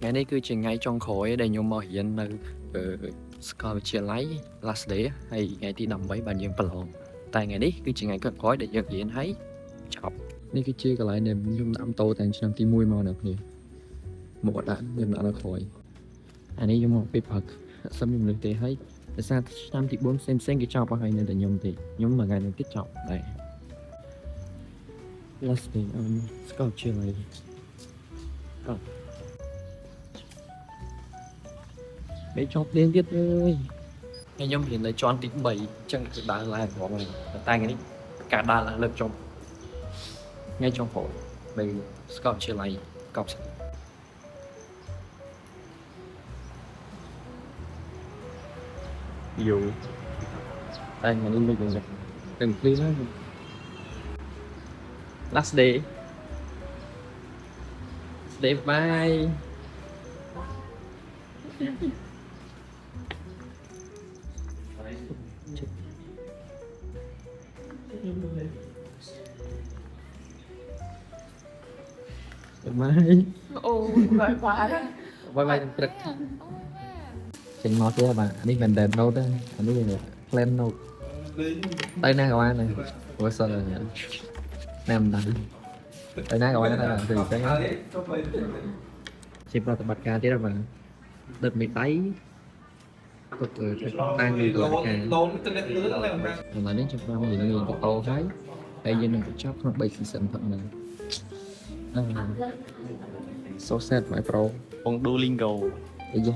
ngàyនេះគឺជាថ្ងៃចុងក្រោយដែលខ្ញុំមករៀននៅសាកលវិទ្យាល័យ Last Day ហើយថ្ងៃទី13បានយើងប្រឡងតែថ្ងៃនេះគឺជាថ្ងៃក្រោយដែលយើងរៀនហើយចប់នេះគឺជាកន្លែងដែលខ្ញុំដាក់ម៉ូតូតាំងឆ្នាំទី1មកនៅគ្នាមកដាក់ខ្ញុំដាក់នៅក្រោយអានេះខ្ញុំមកពីផឹកសឹមខ្ញុំលើកទេហើយដោយសារឆ្នាំទី4ផ្សេងគេចប់ហើយនៅតែខ្ញុំទេខ្ញុំមួយថ្ងៃនេះទៀតចប់ដែរ Last Day សាកលវិទ្យាល័យmấy chót liên tiếp ơi nghe nhóm hiện là chọn tí 7 chân cái đá là của mình tay cái cả đá là lực trong ngay trong phổi bây Scott chia lại cọc dù đây ngày đi mình đừng please đó last day bye Bye. Ồ, vậy quá đó. Bye trực. Chỉnh ngọt kia bà, đi mình đèn đâu đó, anh đi plan đâu. Đây nè các bạn này. Ủa sao là nằm đây. Đây nè các bạn này thì cái chim vào tập bạch ca tí đâu mà. Đợt mình tay. Cột tan đi tập bạch ca. Rồi lại đến chụp vào mình nhìn cái tô thấy. Đây giờ mình chop nó bay xịn thật này. So sad my bro បង Duolingo អីយ៉ា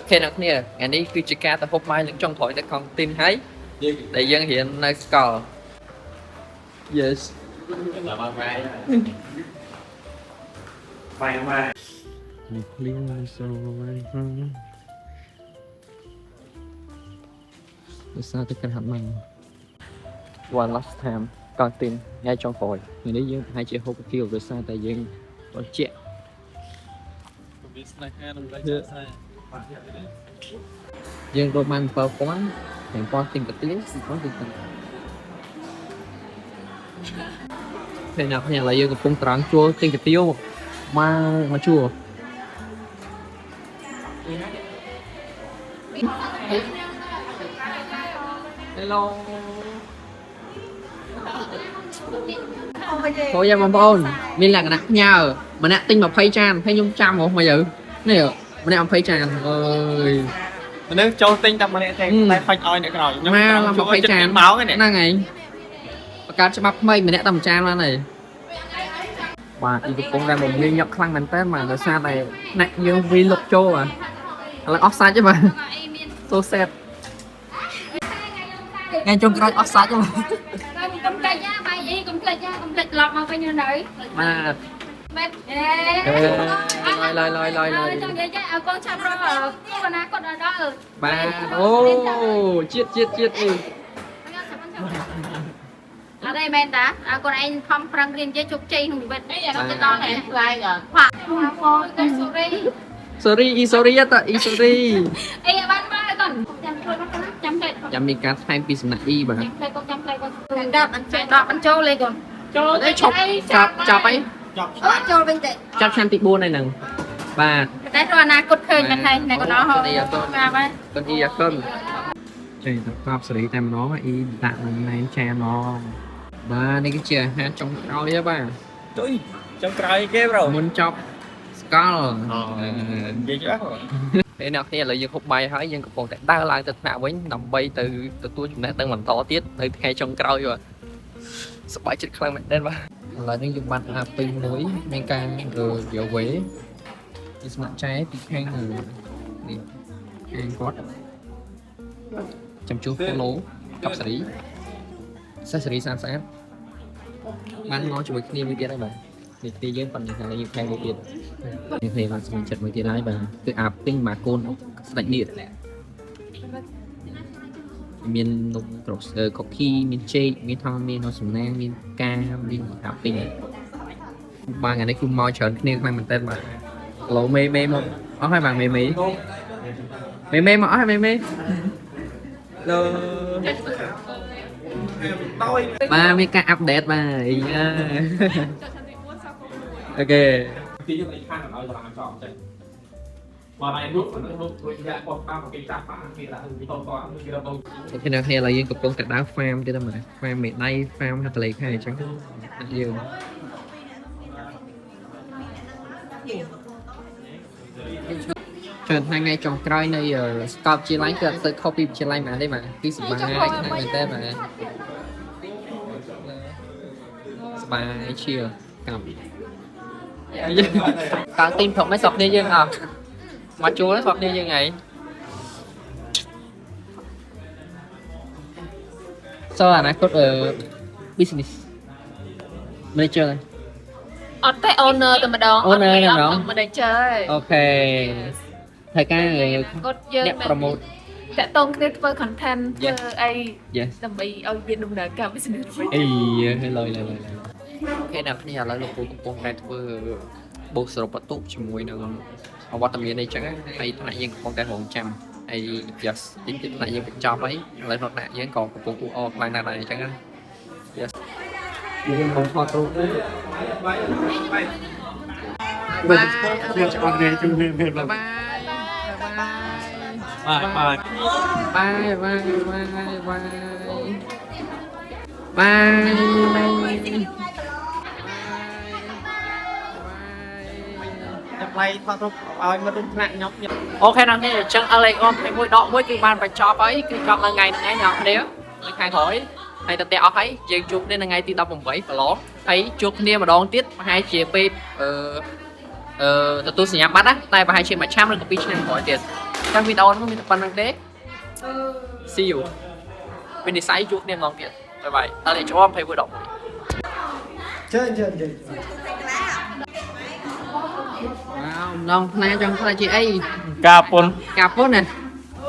គេអ្នកគ្នាថ្ងៃនេះគឺជាការទៅហូបម៉ាយនឹងចុងក្រោយទៅកង់ទីនហើយដែលយើងរៀននៅសាកល Yes ដល់មកបាយនេះភ្លៀងសូវដោយសារតែការហាត់ម៉ាំ One last time កង់ទីនថ្ងៃចុងក្រោយថ្ងៃនេះយើងប្រហែលជាហូបគីលដោយសារតែយើងបច្ចាក់ វាស្នេហានឹងដៃចាក់ស្នេហ៍ យើងរកបាន7,000ទាំងប៉ុនទិញកាទៀងប៉ុនទិញកាពេលណាគ្នាឥឡូវយើងកំពុងត្រង់ជួលទិញកាទៀវមកជួល Hello thôi nhaបងប្អូនមានលក្ខណៈផ្ញើម្នាក់ទិញ20ចានហើយខ្ញុំចាំហ៎មកយើនេះម្នាក់20ចានអើយ មនុស្សចូលទិញតែម្នាក់ទេតែខ្វាច់ឲ្យអ្នកក្រោយខ្ញុំ មក20ចាន ម៉ោងហ្នឹង ហើយបង្កើតច្បាប់ថ្មីម្នាក់តែមួយចានបានហើយបាទទីកំពុងតែមកងាយញាប់ខ្លាំងមែនតើបាទដោយសារតែអ្នកយើងវាលុកចូលបាទឥឡូវអស់សាច់ទេបាទ so sad ថ្ងៃចុងក្រោយអស់សាច់ទេបាទ កុំភ្លេចណាបាយអីកុំភ្លេចណាកុំភ្លេចឡប់មកវិញនៅ បាទ បែបអេ ឡើយ ចង់និយាយឲ្យកូនឆាប់រកគាត់ណាគាត់ដល់ បាទអូជាតិអី អត់ទេមែនតាកូនឯងខំប្រឹងរៀនជោគជ័យក្នុងជីវិតទៅដល់តែខ្លាយអត់បាទsorry អីបានមកកូនចាំជួយមកចាំទៅ ចាំមានការថែមពីសំណាក់ E បាទ ចាំទៅ10បញ្ចូលលេកូនចូល ចប់អី អូចូលវិញទៅ ចាប់ឆ្នាំទី4ហើយហ្នឹងបាទ តែទៅអនាគតឃើញមែនហើយណែកូនអស់ហើយបាទ កូន E អរគុណចេញទៅកប់សេរីតែម្ដង E ដាក់នៅណែនចានហ្មងបាទនេះគឺជាអាហារចុងក្រោយហ៎បាទ ជួយចុងក្រោយគេប្រូ មុនចប់ស្កល និយាយច្បាស់ ពេលអ្នកគ្នាឥឡូវយើងហូបបាយហើយយើងកំពុងតែដើរឡើងទៅថ្នាក់វិញដើម្បីទៅទទួលចំណេះដឹងបន្តទៀតនៅថ្ងៃចុងក្រោយបាទសប្បាយចិត្តខ្លាំងមែនទែនបាទឥឡូវនេះយើងបានអាពេញមួយមានការយកវេពីស្នាក់ចែពីខាងនេះខាងគាត់ចាំជួបគីឡូកប់សេរីសេរីស្អាតបានងជាមួយគ្នាមួយទៀតហើយបាទនេះទីយើងប៉ុន្តែខាងនេះខែមួយទៀតនេះគ្នាបានស្មចិត្តមួយទៀតហើយបាទគឺអាពេញមកកូនស្ដេចនេះមាននំត្រសកូគីមានចេកមានថងមានសំណាងមានកាមានអាពេញបាទថ្ងៃនេះគឺមកច្រើនគ្នាខ្លាំងមែនតើបាទគីឡូមេមកអស់ហើយបាទមេមកអស់ហើយមេលើបាទមានការអាប់ដេតបាទអីអូខេ ទីយើងលេខខាងដល់ដល់ចង់ចេះ mà này lúc tôi ra con ba một cái chạp mà thì là hình to to như là bông khi nào làយើងកំពុងតែដើរ farm ទៀតហ្នឹង farm មេដៃ farm ហាត់តលេខហើយអញ្ចឹងយើងច្រើនថ្ងៃចុងក្រោយនៃស្កប់ជាឡាញគឺអត់ទៅ copy ជាឡាញមកទេបាទគឺសប្បាយណាស់មែនតើបាទសប្បាយជាកម្មតាំងទីមធំមិនសក់គ្នាយើងអត់មកជួលសក់គ្នាយើងហើយ so អនាគតbusiness manager អត់ទេ owner តែម្ដង owner តែម្ដង manager អូខេហើយការ គាត់យើង អ្នក promote តាក់តងគ្នាធ្វើ content ធ្វើអី yes ដើម្បីឲ្យវាដំណើរការ business វិញ អីហើយឡើយអូខេអ្នកគ្នាឥឡូវលោកគ្រូកំពុងតែធ្វើបូសសរុបបន្ទុកជាមួយនឹងអវត្តមានអីចឹងហើយថ្នាក់យើងកំពុងតែរងចាំហើយ yes ទីថ្នាក់យើងបញ្ចប់ហើយឥឡូវថ្នាក់យើងក៏កំពុងអ៊ូអរខ្លាំងណាស់ដែរអញ្ចឹង yes យើងកំពុងថតរូបបាយខ្ញុំចង់និយាយជូនគ្នាបាយបាយបាយតែឡៃថតរូបឲ្យមករួមថ្នាក់ខ្ញុំ អូខេដល់នេះអញ្ចឹង LA អមមួយដកមួយគឺបានបញ្ចប់ហើយគឺចប់នៅថ្ងៃហ្នឹងឯងអ្នកគ្នានៅខែក្រោយហើយទៅតែអស់ហើយយើងជួបគ្នានៅថ្ងៃទី 18 ប្រឡងហើយជួបគ្នាម្ដងទៀតប្រហែលជាពេលទទួលសញ្ញាបត្រណាតែប្រហែលជាមួយឆ្នាំឬក៏2ឆ្នាំក្រោយទៀតតែវីដេអូហ្នឹងមានតែប៉ុណ្្នឹងទេ see you ពេលនិស័យជួបគ្នាម្ដងទៀតបាយបាយ LA ជាប់21ដកមួយ chơi wow ម្ដងផ្នែកចង់ធ្វើជាអី cà phun កាពុនណា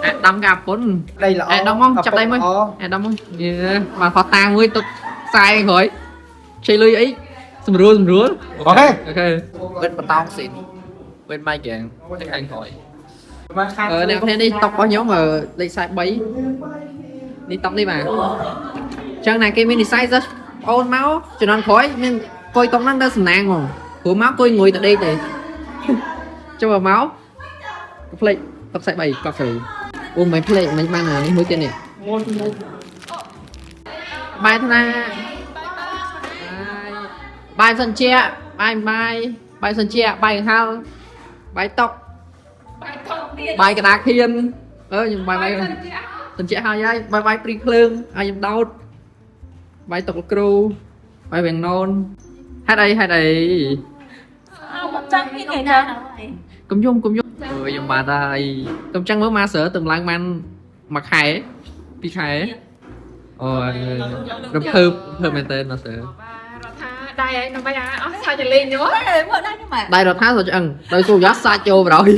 អាដាំកាពុន đây là អាដាំមកចាប់ដៃមួយអាដាំមកមកផតតាមួយទុកខ្សែក្រោយជ័យលុយអីស្រួល ok អូខេវិតបតោងស៊ីនវិតម៉ៃហ្គេងទៅខាងក្រោយអ្នកគ្នានេះតុករបស់ខ្ញុំលេខ43នេះតុកនេះបាទចឹងណាគេមាននិស័យសិស្សអូនមកជំនាន់ក្រោយមានអង្គុយតុកហ្នឹងទៅសំណាងហ្មងព្រោះមកអង្គុយងុយទៅដេកទេចូលមកផ្លេចតុក43កប់ស្រីអូមិនផ្លេចមិនបានអានេះមួយទៀតនេះបាយថ្នាបាយសិនជាបាយសិនជាបាយកង្ហល់បាយតុកបាយកដាខៀនខ្ញុំបាយសិនជាហើយបាយព្រីភ្លើងឲ្យខ្ញុំដោតបាយតុកលោកគ្រូបាយវាំងណូនហេតុអីមកចាំពីថ្ងៃណា កុំយំខ្ញុំបាទហើយកុំចឹងមើលមកសើទំឡើងបានមួយខែពីរខែអូរំភើបមែនតើណាសើ រដ្ឋាដៃឯងដើម្បីអស់សាច់លេងទៅមើលដៃខ្ញុំមក ដៃរដ្ឋាទៅឆ្អឹងដោយសូយ៉ាសាច់ចូលប្រយ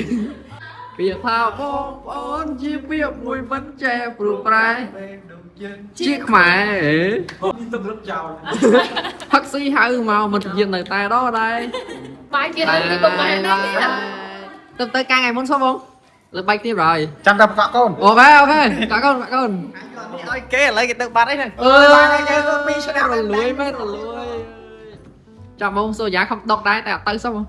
ពីថាបងប្អូនជាពាក្យមួយមិនចេះព្រោះប្រែជាខ្មែរ tôi rất chào ផឹកស៊ីហៅមកមិនទៅនៅតែដល់ដែរ បាយជាលើកទីបំផុតនេះទៅកាលថ្ងៃមុនសុំបងលើបែកទៀតហើយ chăm đập cọ con អូខេកាកូន ơi kế lấy cái tượng bát đấy này ពីឆ្នាំរលួយមែនរលួយចាំបងសូយ៉ាខំដកដែរតែអត់ទៅសុំបង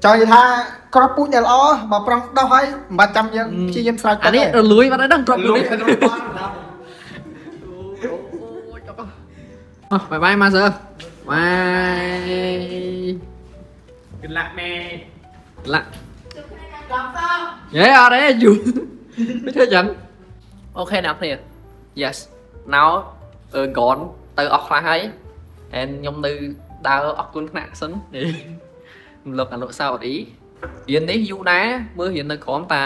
cho như tha có bút nhà lo mà prong đâu hay mà chăm dân chi dân sai អានេះរលួយបាត់ហើយដឹងត្រប់លួយបាយមកសើបាយ cái lạ mè ឡាយេអត់ទេយូមិនធ្វើចឹងអូខេអ្នកគ្នា yes now កនទៅអស់ខ្លះហើយហើយខ្ញុំនៅដើរអរគុណថ្នាក់សិននេះរំលឹកអនុស្សាវរីយ៍រៀននេះយូរដែរមើលរៀននៅក្រោមតែ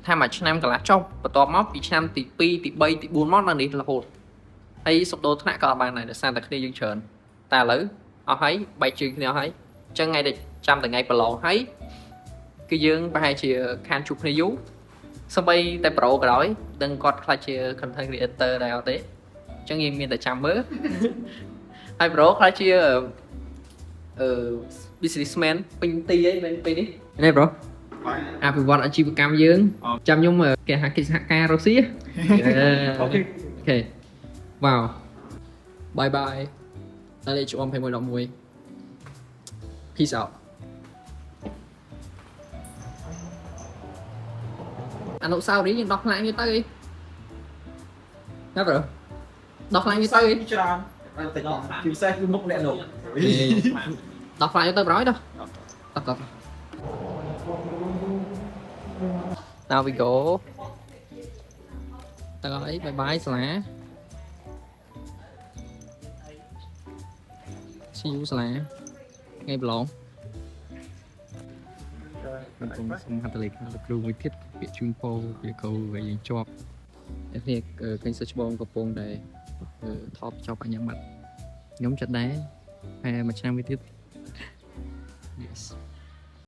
ថាមួយឆ្នាំកន្លះចុះបន្ទាប់មកពីឆ្នាំទី2ទី3ទី4មកដល់នេះរហូតហើយសុខដូរថ្នាក់ក៏អត់បានដែរដោយសារតែគ្នាយើងច្រើនតែឥឡូវអស់ហើយបែកជើងគ្នាអស់ហើយអញ្ចឹងថ្ងៃដែលចាំតែថ្ងៃប្រឡងហើយគឺយើងប្រហែលជាខានជួបគ្នាយូរសម្បីតែប្រូក៏ដោយដឹងគាត់ខ្លាចជា content creator ដែរអត់ទេអញ្ចឹងយើងមានតែចាំមើលហើយប្រូខ្លាចជាbusinessman ពេញទីអីមែនពេលនេះនេះប្រូអភិវឌ្ឍអាជីវកម្មយើងចាំខ្ញុំគេហៅកិច្ចសហការរុស្ស៊ីអូខេវ៉ាវបាយបាយដល់លេខ2111 peace out anh nụ sao đi nhưng đọc lại như tới nhớ rồi đọc lại như tới Chịu xe cứ múc nẹ nổ đọc lại cho tôi nói đâu đọc now we go tới bye bye Sla see you Sla ngay blog mình cũng xong hạt lịch là kêu với thiết bị chuyên phô về câu về những job thì kênh search bong của Pong đây top cho bạn nhận mặt nhóm chặt đá hay mà trang với tiếp yes.